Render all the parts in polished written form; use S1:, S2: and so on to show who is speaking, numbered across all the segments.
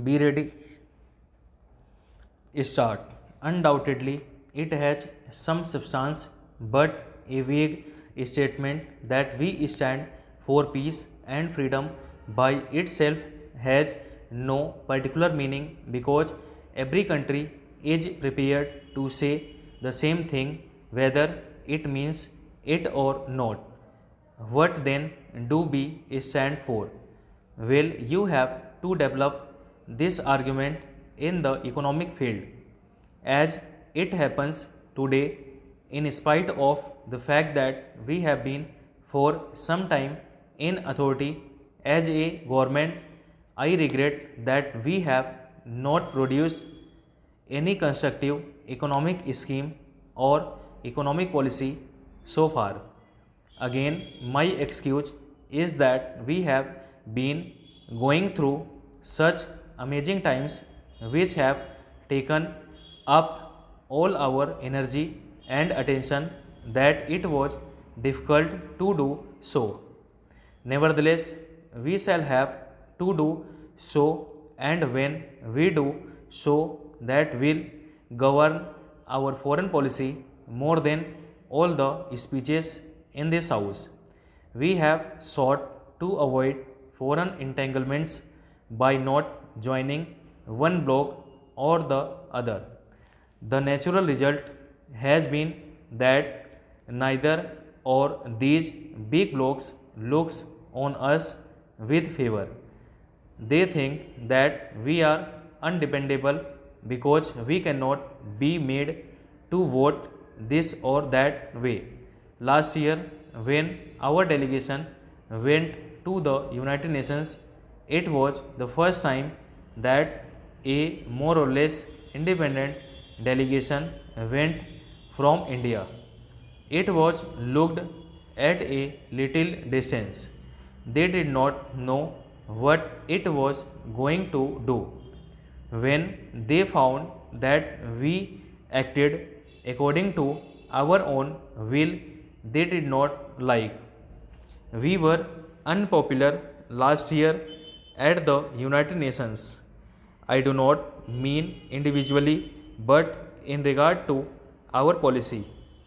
S1: Be ready. Start. Undoubtedly, it has some substance, but a vague statement that we stand for peace and freedom by itself has no particular meaning because every country is prepared to say the same thing whether it means it or not. What then do we stand for? Well, you have to develop this argument in the economic field. As it happens today, in spite of the fact that we have been for some time in authority as a government, I regret that we have not produced any constructive economic scheme or economic policy so far. Again, my excuse is that we have been going through such amazing times which have taken up all our energy and attention that it was difficult to do so. Nevertheless, we shall have to do so, and when we do so, that will govern our foreign policy more than all the speeches in this house. We have sought to avoid foreign entanglements by not joining one bloc or the other. The natural result has been that neither or these big blocs looks on us with favor. They think that we are undependable because we cannot be made to vote this or that way. Last year, when our delegation went to the United Nations, it was the first time that a more or less independent delegation went from India. It was looked at a little distance. They did not know what it was going to do. When they found that we acted according to our own will, they did not like. We were unpopular last year at the United Nations. I do not mean individually, but in regard to our policy.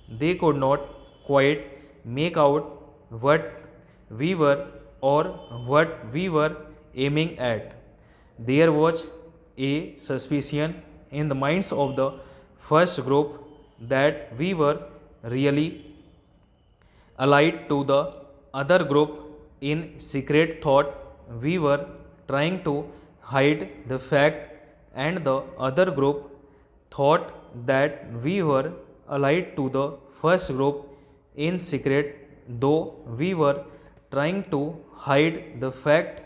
S1: They could not quite make out what we were or what we were aiming at. There was a suspicion in the minds of the first group that we were really allied to the other group. In secret thought we were trying to hide the fact, and the other group thought that we were allied to the first group in secret, though we were trying to hide the fact.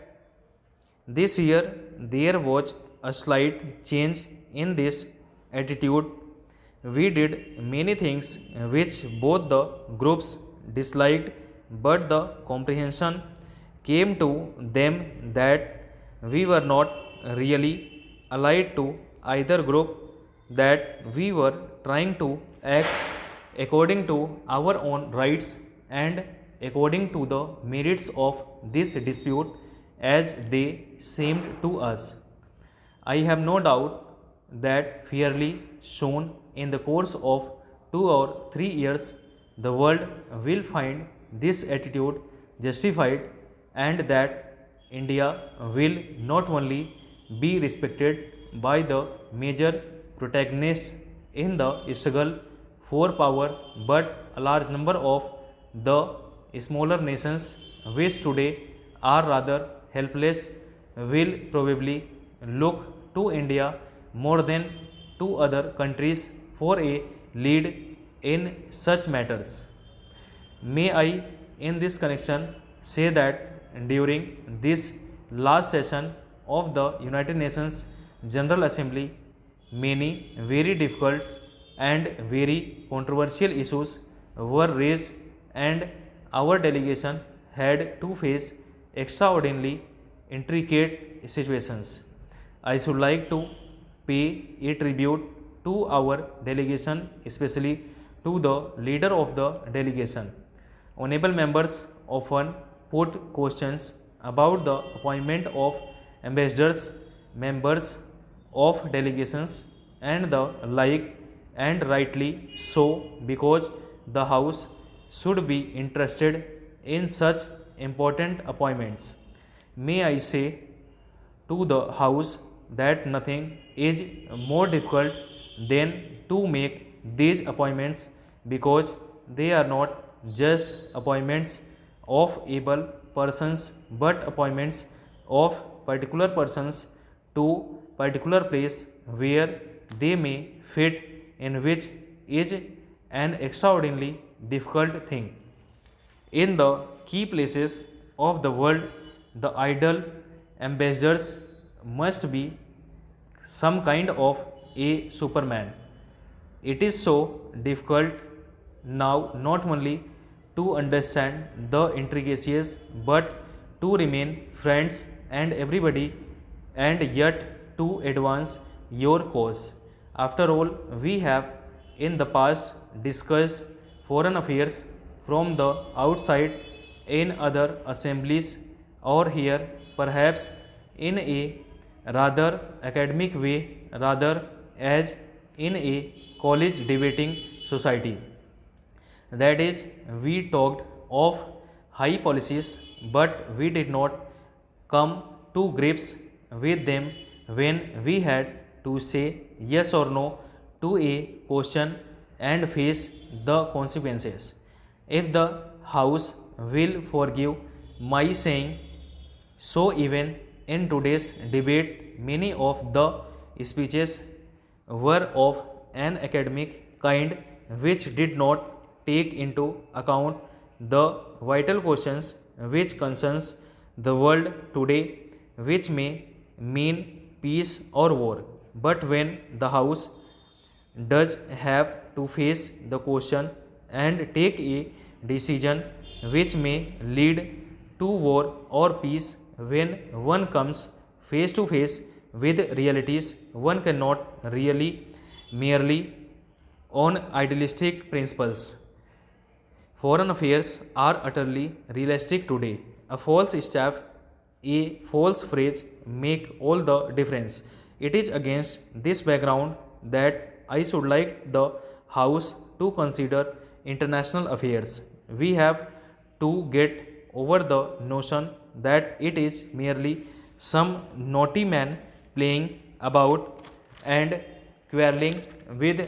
S1: This year there was a slight change in this attitude. We did many things which both the groups disliked, but the comprehension came to them that we were not really allied to either group, that we were trying to act according to our own rights and according to the merits of this dispute as they seemed to us. I have no doubt that fairly soon, in the course of 2 or 3 years, the world will find this attitude justified, and that India will not only be respected by the major protagonists in the struggle for power, but a large number of the smaller nations which today are rather helpless will probably look to India more than to other countries for a lead in such matters. May I, in this connection, say that during this last session of the United Nations General Assembly, many very difficult and very controversial issues were raised, and our delegation had to face extraordinarily intricate situations. I should like to pay a tribute to our delegation, especially to the leader of the delegation. Honorable members often put questions about the appointment of ambassadors members of delegations and the like, and rightly so, because the House should be interested in such important appointments. May I say to the House that nothing is more difficult than to make these appointments, because they are not just appointments of able persons but appointments of particular persons to particular place where they may fit, in which is an extraordinarily difficult thing. In the key places of the world, the ideal ambassadors must be some kind of a superman. It is so difficult now not only to understand the intricacies but to remain friends and everybody, and yet to advance your cause. After all, we have in the past discussed foreign affairs from the outside in other assemblies, or here perhaps in a rather academic way, rather as in a college debating society. That is, we talked of high policies, but we did not come to grips with them when we had to say yes or no to a question and face the consequences. If the House will forgive my saying so, even in today's debate, many of the speeches were of an academic kind, which did not take into account the vital questions which concerns the world today, which may mean peace or war. But when the House does have to face the question and take a decision which may lead to war or peace, when one comes face to face with realities, one cannot really merely on idealistic principles. Foreign affairs are utterly realistic today. A false staff, a false phrase make all the difference. It is against this background that I should like the House to consider international affairs. We have to get over the notion that it is merely some naughty man playing about and quarreling with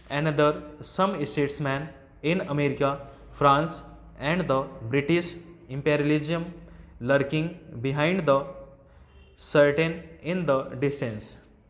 S1: another, some statesman in America, France, and the British imperialism lurking behind the curtain in the distance.